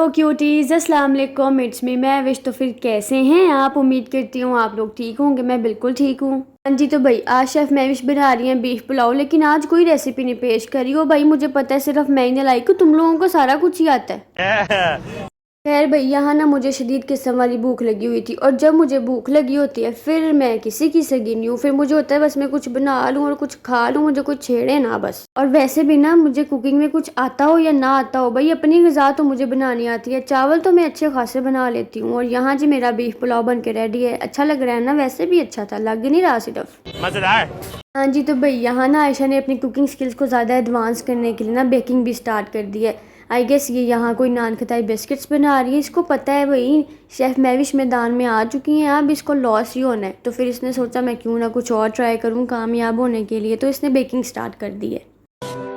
Hello cuties, अस्सलाम वालेकुम, it's me मैं विश। तो फिर कैसे हैं आप? उम्मीद करती हूँ आप लोग ठीक होंगे। मैं बिल्कुल ठीक हूँ। हाँ जी, तो भाई आज शेफ़ मैविश बना रही हैं बीफ पुलाव, लेकिन आज कोई रेसिपी नहीं पेश करी हो। भाई मुझे पता है सिर्फ मैं ही नालायक हूँ, तुम लोगों को सारा कुछ ही आता है। खैर भाई, यहाँ ना मुझे शदीद किस्म वाली भूख लगी हुई थी, और जब मुझे भूख लगी होती है फिर मैं किसी की सगी नहीं हूँ। फिर मुझे होता है बस मैं कुछ बना लूँ और कुछ खा लूँ, मुझे कुछ छेड़े ना बस। और वैसे भी ना मुझे कुकिंग में कुछ आता हो या ना आता हो, भाई अपनी ग़िज़ा तो मुझे बनानी आती है। चावल तो मैं अच्छे खासे बना लेती हूँ। और यहाँ जी मेरा बीफ पुलाव बन के रेडी है। अच्छा लग रहा है ना? वैसे भी अच्छा था, लग नहीं रहा सिर्फ मज़ेदार। हाँ जी, तो भाई यहाँ ना आयशा ने अपनी कुकिंग स्किल्स को ज़्यादा एडवांस करने के लिए ना बेकिंग भी स्टार्ट कर दी है। आई गेस ये यहाँ कोई नान खटाई बिस्किट्स बना रही है। इसको पता है भाई शेफ़ मैविश मैदान में आ चुकी हैं, अब इसको लॉस ही होना है। तो फिर इसने सोचा मैं क्यों ना कुछ और ट्राई करूँ कामयाब होने के लिए, तो इसने बेकिंग स्टार्ट कर दी है।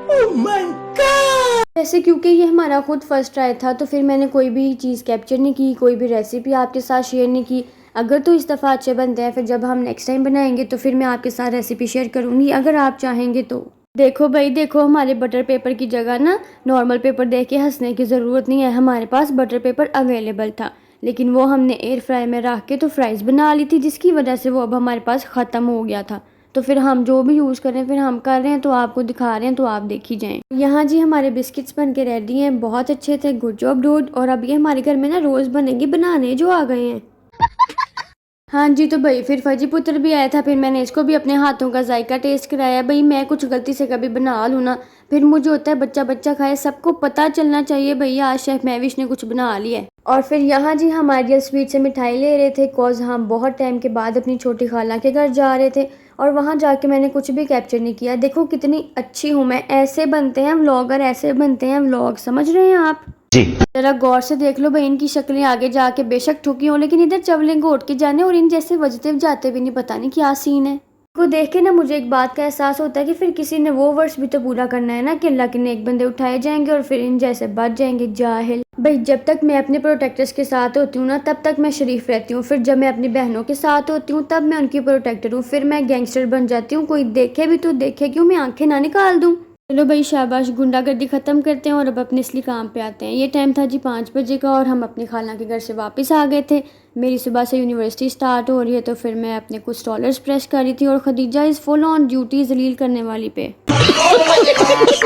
Oh my God! वैसे क्योंकि ये हमारा खुद फर्स्ट ट्राई था, तो फिर मैंने कोई भी चीज़ कैप्चर नहीं की, कोई भी रेसिपी आपके साथ शेयर नहीं की। अगर तो इस दफ़ा अच्छे बनते हैं, फिर जब हम नेक्स्ट टाइम बनाएंगे तो फिर मैं आपके साथ रेसिपी शेयर करूँगी, अगर आप चाहेंगे तो। देखो भाई देखो, हमारे बटर पेपर की जगह ना नॉर्मल पेपर देख के हंसने की ज़रूरत नहीं है। हमारे पास बटर पेपर अवेलेबल था, लेकिन वो हमने एयर फ्राई में रख के तो फ्राइज़ बना ली थी, जिसकी वजह से वो अब हमारे पास ख़त्म हो गया था। तो फिर हम जो भी यूज़ करें फिर हम कर रहे हैं, तो आपको दिखा रहे हैं, तो आप देखी जाएं। यहाँ जी हमारे बिस्किट्स बन के रेडी हैं, बहुत अच्छे थे, गुड जॉब डूड। और अब ये हमारे घर में ना रोज़ बनेंगे, बनाने जो आ गए हैं। हाँ जी, तो भाई फिर फजी पुत्र भी आया था, फिर मैंने इसको भी अपने हाथों का जायका टेस्ट कराया। भाई मैं कुछ गलती से कभी बना लूँ ना, फिर मुझे होता है बच्चा बच्चा खाए, सबको पता चलना चाहिए भैया आज शेफ़ मैविश ने कुछ बना लिया है। और फिर यहाँ जी हमारे स्वीट से मिठाई ले रहे थे, कॉज हम बहुत टाइम के बाद अपनी छोटी खाला के घर जा रहे थे, और वहाँ जाके मैंने कुछ भी कैप्चर नहीं किया। देखो कितनी अच्छी हूँ मैं, ऐसे बनते हैं व्लॉगर, ऐसे बनते हैं व्लॉग, समझ रहे हैं आप जी? जरा गौर से देख लो भाई, इनकी शक्लें आगे जाके बेशक ठुकी हों, लेकिन इधर चवलें घोट के जाने और इन जैसे वजते जाते भी नहीं, पता नहीं क्या सीन है। को देख के ना मुझे एक बात का एहसास होता है कि फिर किसी ने वो वर्ष भी तो पूरा करना है ना, कि अल्लाह के नेक बंदे उठाए जाएंगे और फिर इन जैसे बच जाएंगे जाहिल। भाई जब तक मैं अपने प्रोटेक्टर्स के साथ होती हूँ ना, तब तक मैं शरीफ रहती हूँ। फिर जब मैं अपनी बहनों के साथ होती हूँ तब मैं उनकी प्रोटेक्टर हूँ, फिर मैं गैंगस्टर बन जाती हूँ। कोई देखे भी तो देखे क्यों, मैं आंखें ना निकाल दूँ। चलो भाई शाबाश, गुंडागर्दी ख़त्म करते हैं और अब अपने असली काम पे आते हैं। ये टाइम था जी 5 बजे का, और हम अपनी खाला के घर से वापस आ गए थे। मेरी सुबह से यूनिवर्सिटी स्टार्ट हो रही है, तो फिर मैं अपने कुछ स्टॉलर्स प्रेस कर रही थी, और Khadija is full on duty जलील करने वाली पे।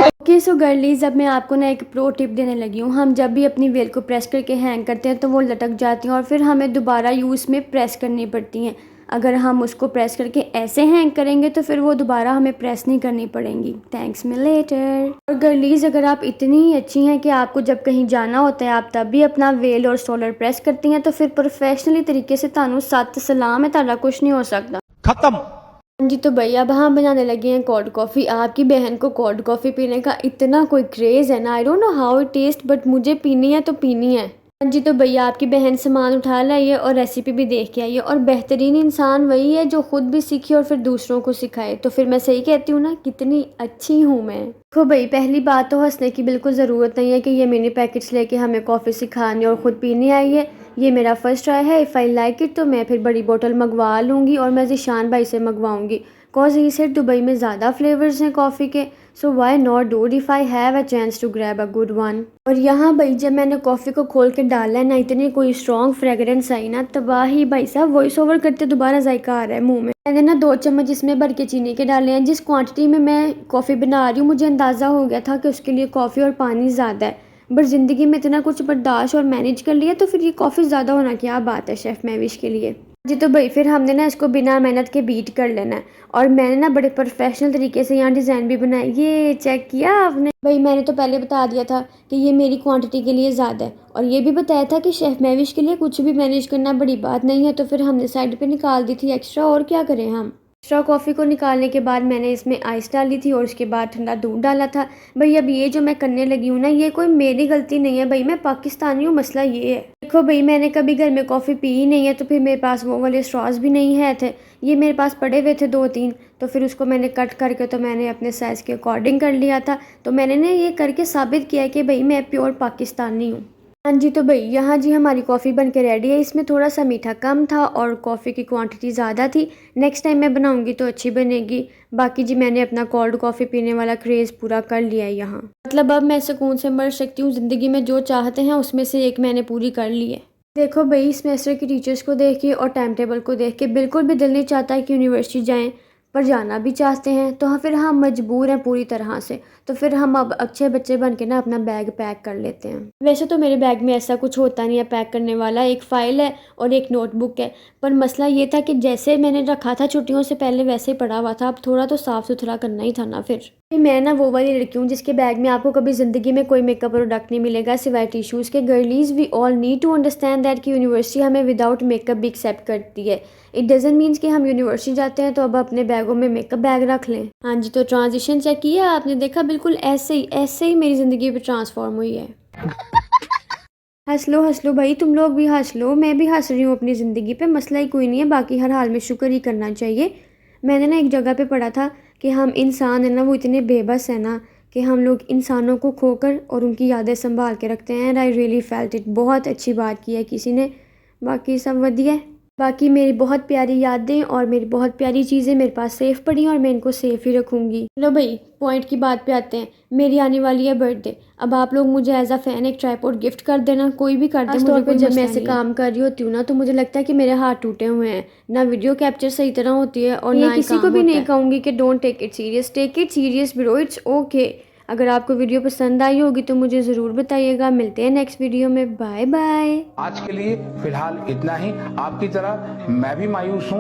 ओके सो गर्लीज, अब मैं आपको ना एक प्रो टिप देने लगी हूँ। हम जब भी अपनी वेल को प्रेस करके हैंग करते हैं तो वो लटक जाती हैं, और फिर हमें दोबारा यूज़ में प्रेस करनी पड़ती हैं। अगर हम उसको प्रेस करके ऐसे हैंग करेंगे तो फिर वो दोबारा हमें प्रेस नहीं करनी पड़ेंगी। Thanks me later. और गर्लीज, अगर आप इतनी ही अच्छी हैं कि आपको जब कहीं जाना होता है आप तब भी अपना वेल और स्टॉलर प्रेस करती हैं, तो फिर प्रोफेशनली तरीके से तानू सत सलाम है, ताड़ा कुछ नहीं हो सकता। खत्म जी। तो भैया अब हम बनाने लगे हैं कोल्ड कॉफ़ी। आपकी बहन को कोल्ड कॉफ़ी पीने का इतना कोई क्रेज़ है ना, I don't know how it taste, but मुझे पीनी है तो पीनी है। हाँ जी, तो भैया आपकी बहन सामान उठा लाई है और रेसिपी भी देख के आई है। और बेहतरीन इंसान वही है जो खुद भी सीखे और फिर दूसरों को सिखाए। तो फिर मैं सही कहती हूँ ना, कितनी अच्छी हूँ मैं। देखो भाई, पहली बात तो हंसने की बिल्कुल ज़रूरत नहीं है कि ये मिनी पैकेट्स लेके हमें कॉफ़ी सिखाने और ख़ुद पीने आई है। ये मेरा फर्स्ट ट्राई है। इफ़ आई लाइक इट तो मैं फिर बड़ी बोतल मंगवा लूँगी, और मैं ज़ीशान भाई से मंगवाऊँगी, कॉज ही सेड दुबई में ज़्यादा फ्लेवर्स हैं कॉफ़ी के, so why not do if I have a chance to grab a good one. और यहाँ भाई जब मैंने कॉफ़ी को खोल के डाला है ना, इतनी कोई स्ट्रॉन्ग फ्रेगरेंस आई ना, तबाही भाई साहब, वॉइस ओवर करते दोबारा जायका आ रहा है मुंह में। मैंने ना 2 चम्मच इसमें भर के चीनी के डाले हैं। जिस क्वांटिटी में मैं कॉफ़ी बना रही हूँ मुझे अंदाज़ा हो गया था कि उसके लिए कॉफ़ी और पानी ज़्यादा है, बट ज़िंदगी में इतना कुछ बर्दाश्त और मैनेज कर लिया, तो फिर ये कॉफ़ी ज़्यादा होना क्या बात है शेफ़ मैविश के लिए जी। तो भाई फिर हमने ना इसको बिना मेहनत के बीट कर लेना है, और मैंने ना बड़े प्रोफेशनल तरीके से यहाँ डिज़ाइन भी बनाई। ये चेक किया आपने? भाई मैंने तो पहले बता दिया था कि ये मेरी क्वांटिटी के लिए ज़्यादा है, और ये भी बताया था कि शेफ़ मैविश के लिए कुछ भी मैनेज करना बड़ी बात नहीं है। तो फिर हमने साइड पे निकाल दी थी एक्स्ट्रा, और क्या करें हम। एक्स्ट्रा कॉफ़ी को निकालने के बाद मैंने इसमें आइस डाली थी, और उसके बाद ठंडा दूध डाला था। भाई अब ये जो मैं करने लगी हूँ ना, ये कोई मेरी गलती नहीं है भाई, मैं पाकिस्तानी हूँ, मसला ये है। देखो भाई मैंने कभी घर में कॉफ़ी पी ही नहीं है, तो फिर मेरे पास वो वाले स्ट्रॉज भी नहीं है थे। ये मेरे पास पड़े हुए थे 2-3, तो फिर उसको मैंने कट करके तो मैंने अपने साइज़ के अकॉर्डिंग कर लिया था। तो मैंने ना ये करके साबित किया कि भाई मैं प्योर पाकिस्तानी हूँ। हाँ जी, तो भाई यहाँ जी हमारी कॉफ़ी बन के रेडी है। इसमें थोड़ा सा मीठा कम था और कॉफ़ी की क्वांटिटी ज़्यादा थी। नेक्स्ट टाइम मैं बनाऊँगी तो अच्छी बनेगी। बाकी जी मैंने अपना कोल्ड कॉफ़ी पीने वाला क्रेज़ पूरा कर लिया है यहाँ। मतलब अब मैं सुकून से मर सकती हूँ, ज़िंदगी में जो चाहते हैं उसमें से एक मैंने पूरी कर ली है। देखो भाई, इस सेमेस्टर की टीचर्स को देख के और टाइम टेबल को देख के बिल्कुल भी दिल नहीं चाहता है कि यूनिवर्सिटी जाएँ, पर जाना भी चाहते हैं तो हाँ फिर हम मजबूर हैं पूरी तरह से। तो फिर हम अब अच्छे बच्चे बन के ना अपना बैग पैक कर लेते हैं। वैसे तो मेरे बैग में ऐसा कुछ होता नहीं है पैक करने वाला, एक फ़ाइल है और एक नोटबुक है। पर मसला ये था कि जैसे मैंने रखा था छुट्टियों से पहले वैसे ही पड़ा हुआ था, अब थोड़ा तो साफ़ सुथरा करना ही था ना फिर। मैं ना वो वाली लड़की हूँ जिसके बैग में आपको कभी ज़िंदगी में कोई मेकअप प्रोडक्ट नहीं मिलेगा सिवाय टिश्यूज़ के। Girlies we all need to understand that कि यूनिवर्सिटी हमें विदाउट मेकअप भी एक्सेप्ट करती है। इट डज़ंट मीन्स कि हम यूनिवर्सिटी जाते हैं तो अब अपने बैगों में मेकअप बैग रख लें। हाँ जी, तो ट्रांजिशन चेक किया आपने, देखा बिल्कुल ऐसे ही मेरी ज़िंदगी भी ट्रांसफॉर्म हुई है। हंस लो भाई, तुम लोग भी हंस लो, मैं भी हंस रही हूँ अपनी ज़िंदगी पे, मसला ही कोई नहीं है। बाकी हर हाल में शुक्र ही करना चाहिए। मैंने ना एक जगह पे पढ़ा था कि हम इंसान है ना वो इतने बेबस है ना कि हम लोग इंसानों को खोकर और उनकी यादें संभाल के रखते हैं। And I really felt it. बहुत अच्छी बात की है किसी ने। बाकी सब वधिया है। बाकी मेरी बहुत प्यारी यादें और मेरी बहुत प्यारी चीज़ें मेरे पास सेफ़ पड़ी हैं और मैं इनको सेफ़ ही रखूँगी। लो भाई, पॉइंट की बात पे आते हैं। मेरी आने वाली है बर्थडे। अब आप लोग मुझे एज अ फ़ैन एक ट्राइपॉड गिफ्ट कर देना, कोई भी कर दे मुझे कोई। जब मैं ऐसे काम कर रही होती हूँ ना तो मुझे लगता है कि मेरे हाथ टूटे हुए हैं, ना वीडियो कैप्चर सही तरह होती है और ना किसी को भी नहीं कहूँगी कि don't take it serious. Take it serious bro, it's okay. अगर आपको वीडियो पसंद आई होगी तो मुझे ज़रूर बताइएगा। मिलते हैं नेक्स्ट वीडियो में। Bye bye. आज के लिए फिलहाल इतना ही। आपकी तरह मैं भी मायूस हूँ।